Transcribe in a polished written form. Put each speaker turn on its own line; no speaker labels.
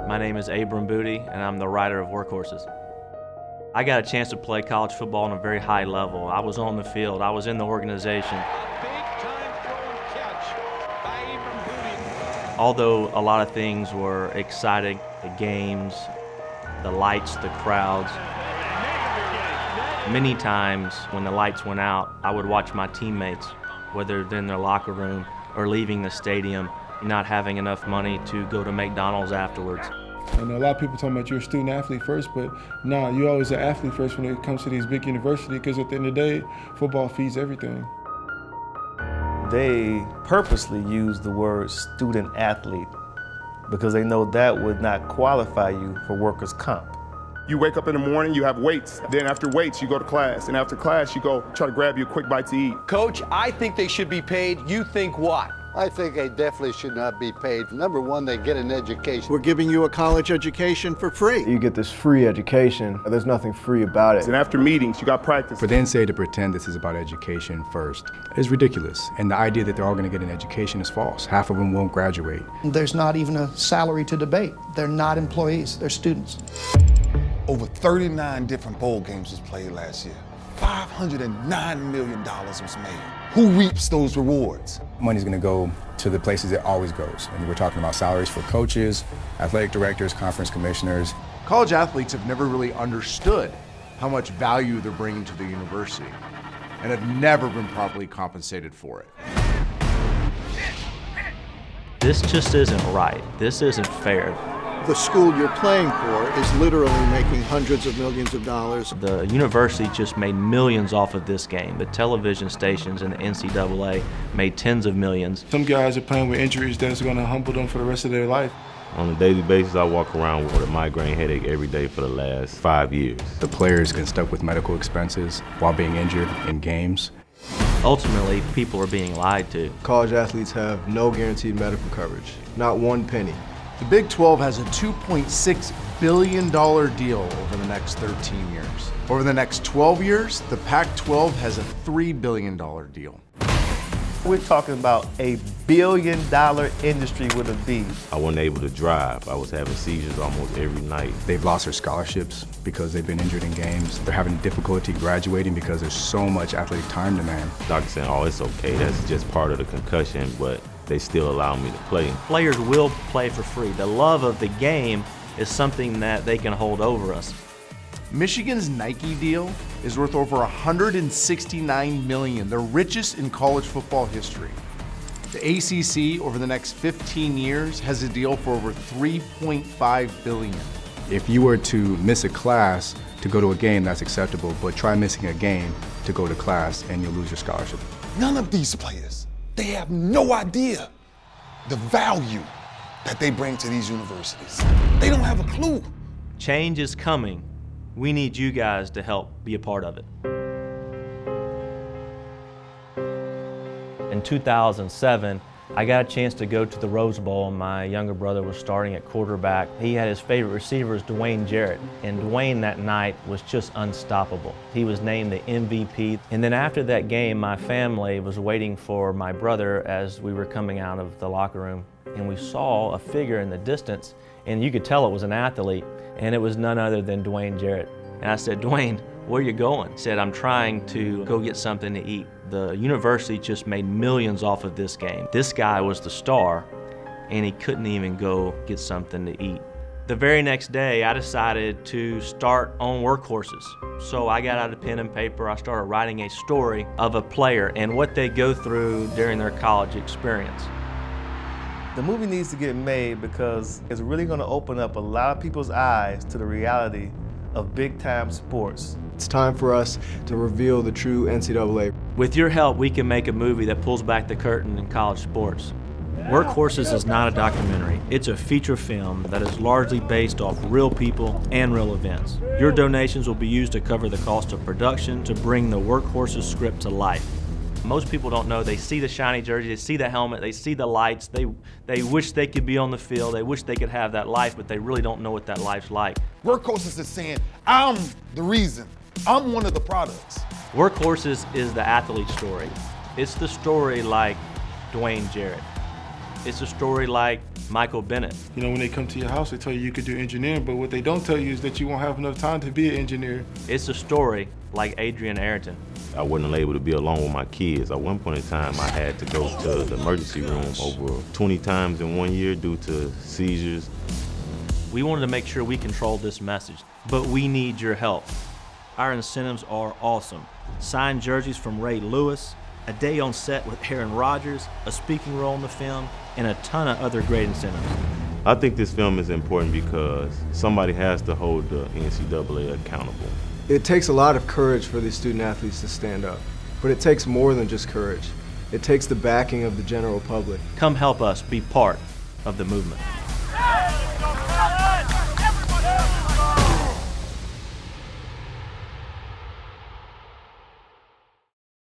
My name is Abram Booty, and I'm the writer of Workhorses. I got a chance to play college football on a very high level. I was on the field, I was in the organization.
A big-time throw and catch by Abram Booty.
Although a lot of things were exciting, the games, the lights, the crowds. Many times when the lights went out, I would watch my teammates, whether they're in their locker room or leaving the stadium, not having enough money to go to McDonald's afterwards.
And a lot of people talking about you're a student athlete first, but nah, you're always an athlete first when it comes to these big universities, because at the end of the day, football feeds everything.
They purposely use the word student athlete because they know that would not qualify you for workers' comp.
You wake up in the morning, you have weights. Then after weights, you go to class. And after class, you go try to grab you a quick bite to eat.
Coach, I think they should be paid. You think what?
I think they definitely should not be paid. Number one, they get an education.
We're giving you a college education for free.
You get this free education. There's nothing free about it.
And after meetings, you got practice.
For the NCAA to pretend this is about education first is ridiculous. And the idea that they're all going to get an education is false. Half of them won't graduate.
There's not even a salary to debate. They're not employees, they're students.
Over 39 different bowl games was played last year. $509 million was made. Who reaps those rewards?
Money's going to go to the places it always goes. And we're talking about salaries for coaches, athletic directors, conference commissioners.
College athletes have never really understood how much value they're bringing to the university and have never been properly compensated for it.
This just isn't right. This isn't fair.
The school you're playing for is literally making hundreds of millions of dollars.
The university just made millions off of this game. The television stations and the NCAA made tens of millions.
Some guys are playing with injuries that's going to humble them for the rest of their life.
On a daily basis, I walk around with a migraine headache every day for the last 5 years.
The players get stuck with medical expenses while being injured in games.
Ultimately, people are being lied to.
College athletes have no guaranteed medical coverage, not one penny.
The Big 12 has a $2.6 billion deal over the next 13 years. Over the next 12 years, the Pac-12 has a $3 billion deal.
We're talking about a billion-dollar industry with a B.
I wasn't able to drive. I was having seizures almost every night.
They've lost their scholarships because they've been injured in games. They're having difficulty graduating because there's so much athletic time demand.
Doctor saying, oh, it's okay, that's just part of the concussion, but they still allow me to play.
Players will play for free. The love of the game is something that they can hold over us.
Michigan's Nike deal is worth over $169 million, the richest in college football history. The ACC over the next 15 years has a deal for over $3.5 billion.
If you were to miss a class to go to a game, that's acceptable, but try missing a game to go to class and you'll lose your scholarship.
None of these players, they have no idea the value that they bring to these universities. They don't have a clue.
Change is coming. We need you guys to help be a part of it. In 2007, I got a chance to go to the Rose Bowl, and my younger brother was starting at quarterback. He had his favorite receiver as Dwayne Jarrett, and Dwayne that night was just unstoppable. He was named the MVP. And then after that game, my family was waiting for my brother as we were coming out of the locker room, and we saw a figure in the distance, and you could tell it was an athlete, and it was none other than Dwayne Jarrett. And I said, Dwayne, where you going? He said, I'm trying to go get something to eat. The university just made millions off of this game. This guy was the star, and he couldn't even go get something to eat. The very next day, I decided to start on Workhorses. So I got out a pen and paper, I started writing a story of a player and what they go through during their college experience.
The movie needs to get made because it's really going to open up a lot of people's eyes to the reality of big-time sports.
It's time for us to reveal the true NCAA.
With your help, we can make a movie that pulls back the curtain in college sports. Workhorses is not a documentary. It's a feature film that is largely based off real people and real events. Your donations will be used to cover the cost of production to bring the Workhorses script to life. Most people don't know. They see the shiny jersey, they see the helmet, they see the lights, they wish they could be on the field, they wish they could have that life, but they really don't know what that life's like.
Workhorses is saying, I'm the reason. I'm one of the products.
Workhorses is the athlete story. It's the story like Dwayne Jarrett. It's a story like Michael Bennett.
You know, when they come to your house, they tell you you could do engineering, but what they don't tell you is that you won't have enough time to be an engineer.
It's a story like Adrian Arrington.
I wasn't able to be alone with my kids. At one point in time, I had to go to the emergency room over 20 times in 1 year due to seizures.
We wanted to make sure we controlled this message, but we need your help. Our incentives are awesome. Signed jerseys from Ray Lewis, a day on set with Aaron Rodgers, a speaking role in the film, and a ton of other great incentives.
I think this film is important because somebody has to hold the NCAA accountable.
It takes a lot of courage for these student athletes to stand up, but it takes more than just courage. It takes the backing of the general public.
Come help us be part of the movement.